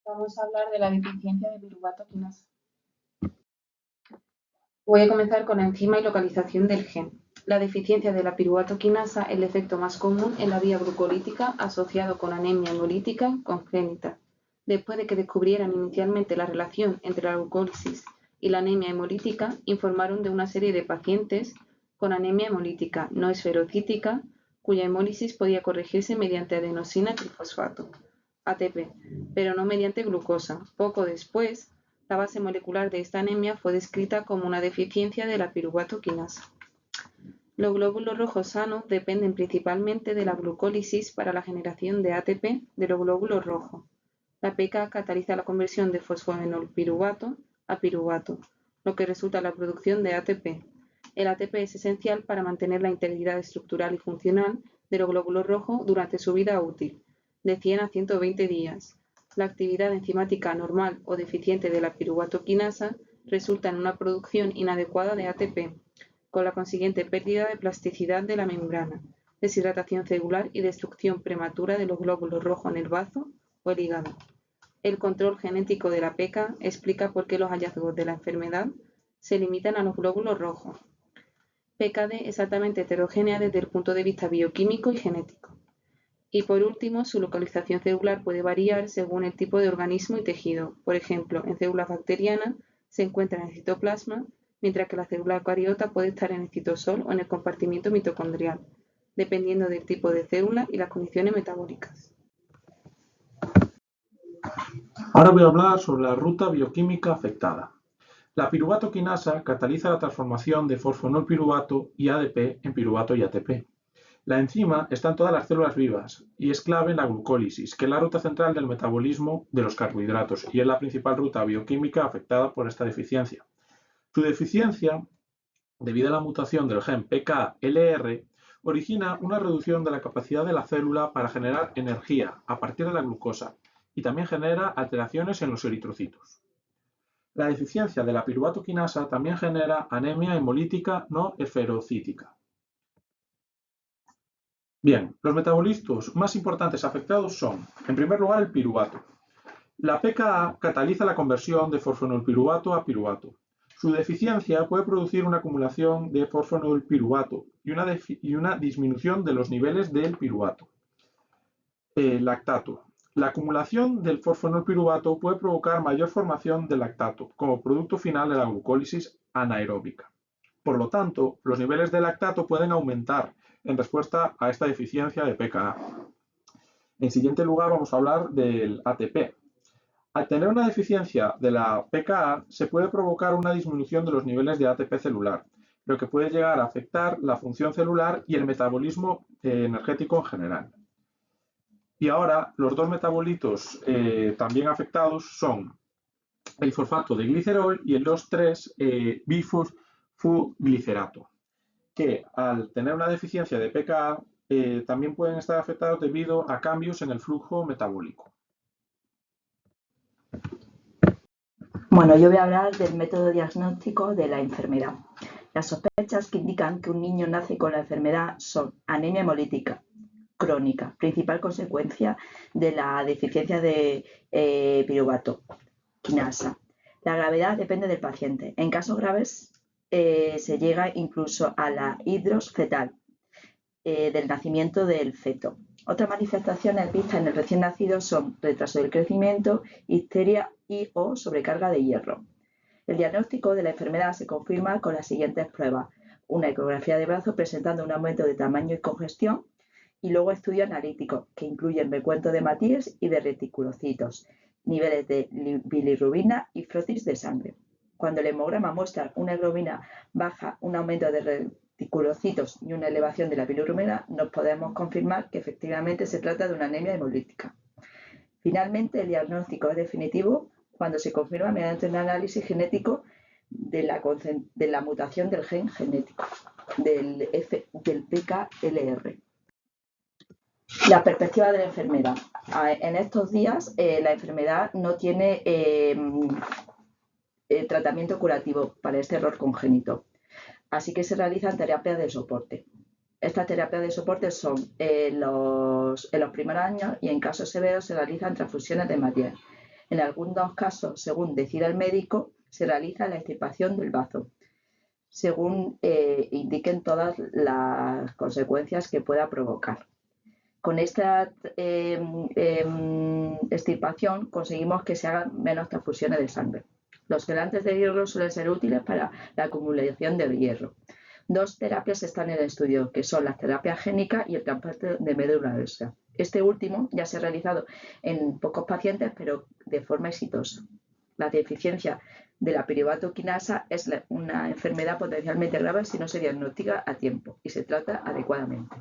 Vamos a hablar de la deficiencia de piruvato quinasa. Voy a comenzar con la enzima y localización del gen. La deficiencia de la piruvato quinasa es el efecto más común en la vía glucolítica asociado con anemia hemolítica congénita. Después de que descubrieran inicialmente la relación entre la glucólisis y la anemia hemolítica, informaron de una serie de pacientes con anemia hemolítica no esferocítica, cuya hemólisis podía corregirse mediante adenosina trifosfato, ATP, pero no mediante glucosa. Poco después, la base molecular de esta anemia fue descrita como una deficiencia de la piruvato quinasa. Los glóbulos rojos sanos dependen principalmente de la glucólisis para la generación de ATP de los glóbulos rojos. La pK cataliza la conversión de fosfoenolpiruvato a piruvato, lo que resulta en la producción de ATP. El ATP es esencial para mantener la integridad estructural y funcional de los glóbulos rojos durante su vida útil, de 100 a 120 días. La actividad enzimática normal o deficiente de la piruvato quinasa resulta en una producción inadecuada de ATP, con la consiguiente pérdida de plasticidad de la membrana, deshidratación celular y destrucción prematura de los glóbulos rojos en el bazo o el hígado. El control genético de la pK explica por qué los hallazgos de la enfermedad se limitan a los glóbulos rojos. PKD es altamente heterogénea desde el punto de vista bioquímico y genético. Y por último, su localización celular puede variar según el tipo de organismo y tejido. Por ejemplo, en células bacterianas se encuentra en el citoplasma, mientras que la célula eucariota puede estar en el citosol o en el compartimento mitocondrial, dependiendo del tipo de célula y las condiciones metabólicas. Ahora voy a hablar sobre la ruta bioquímica afectada. La piruvato quinasa cataliza la transformación de fosfonolpiruvato y ADP en piruvato y ATP. La enzima está en todas las células vivas y es clave en la glucólisis, que es la ruta central del metabolismo de los carbohidratos y es la principal ruta bioquímica afectada por esta deficiencia. Su deficiencia, debido a la mutación del gen PKLR, origina una reducción de la capacidad de la célula para generar energía a partir de la glucosa y también genera alteraciones en los eritrocitos. La deficiencia de la piruvato quinasa también genera anemia hemolítica no esferocítica. Bien, los metabolitos más importantes afectados son, en primer lugar, el piruvato. La pKa cataliza la conversión de fosfonolpiruvato a piruvato. Su deficiencia puede producir una acumulación de fosfonolpiruvato y una disminución de los niveles del piruvato. Lactato. La acumulación del fosfonolpiruvato puede provocar mayor formación de lactato como producto final de la glucólisis anaeróbica. Por lo tanto, los niveles de lactato pueden aumentar en respuesta a esta deficiencia de pKa. En siguiente lugar vamos a hablar del ATP. Al tener una deficiencia de la pKa, se puede provocar una disminución de los niveles de ATP celular, lo que puede llegar a afectar la función celular y el metabolismo energético en general. Y ahora, los dos metabolitos también afectados son el fosfato de glicerol y el 2,3-bifosfoglicerato, que al tener una deficiencia de pKa también pueden estar afectados debido a cambios en el flujo metabólico. Bueno, yo voy a hablar del método diagnóstico de la enfermedad. Las sospechas que indican que un niño nace con la enfermedad son anemia hemolítica crónica, principal consecuencia de la deficiencia de piruvato quinasa. La gravedad depende del paciente. En casos graves se llega incluso a la hidros fetal del nacimiento del feto. Otras manifestaciones vistas en el recién nacido son retraso del crecimiento, histeria y o sobrecarga de hierro. El diagnóstico de la enfermedad se confirma con las siguientes pruebas: una ecografía de brazo presentando un aumento de tamaño y congestión, y luego estudios analíticos que incluyen recuento de Matías y de reticulocitos, niveles de bilirrubina y frotis de sangre. Cuando el hemograma muestra una hemoglobina baja, un aumento de reticulocitos y una elevación de la bilirrubina, nos podemos confirmar que efectivamente se trata de una anemia hemolítica. Finalmente, el diagnóstico es definitivo cuando se confirma mediante un análisis genético de la mutación del gen genético del PKLR. La perspectiva de la enfermedad. En estos días la enfermedad no tiene tratamiento curativo para este error congénito, así que se realizan terapias de soporte. Estas terapias de soporte son en los primeros años, y en casos severos se realizan transfusiones de Matías. En algunos casos, según decida el médico, se realiza la extirpación del bazo, según indiquen todas las consecuencias que pueda provocar. Con esta extirpación conseguimos que se hagan menos transfusiones de sangre. Los quelantes de hierro suelen ser útiles para la acumulación de hierro. Dos terapias están en el estudio, que son la terapia génica y el trasplante de médula ósea. Este último ya se ha realizado en pocos pacientes, pero de forma exitosa. La deficiencia de la piruvato quinasa es una enfermedad potencialmente grave si no se diagnostica a tiempo y se trata adecuadamente.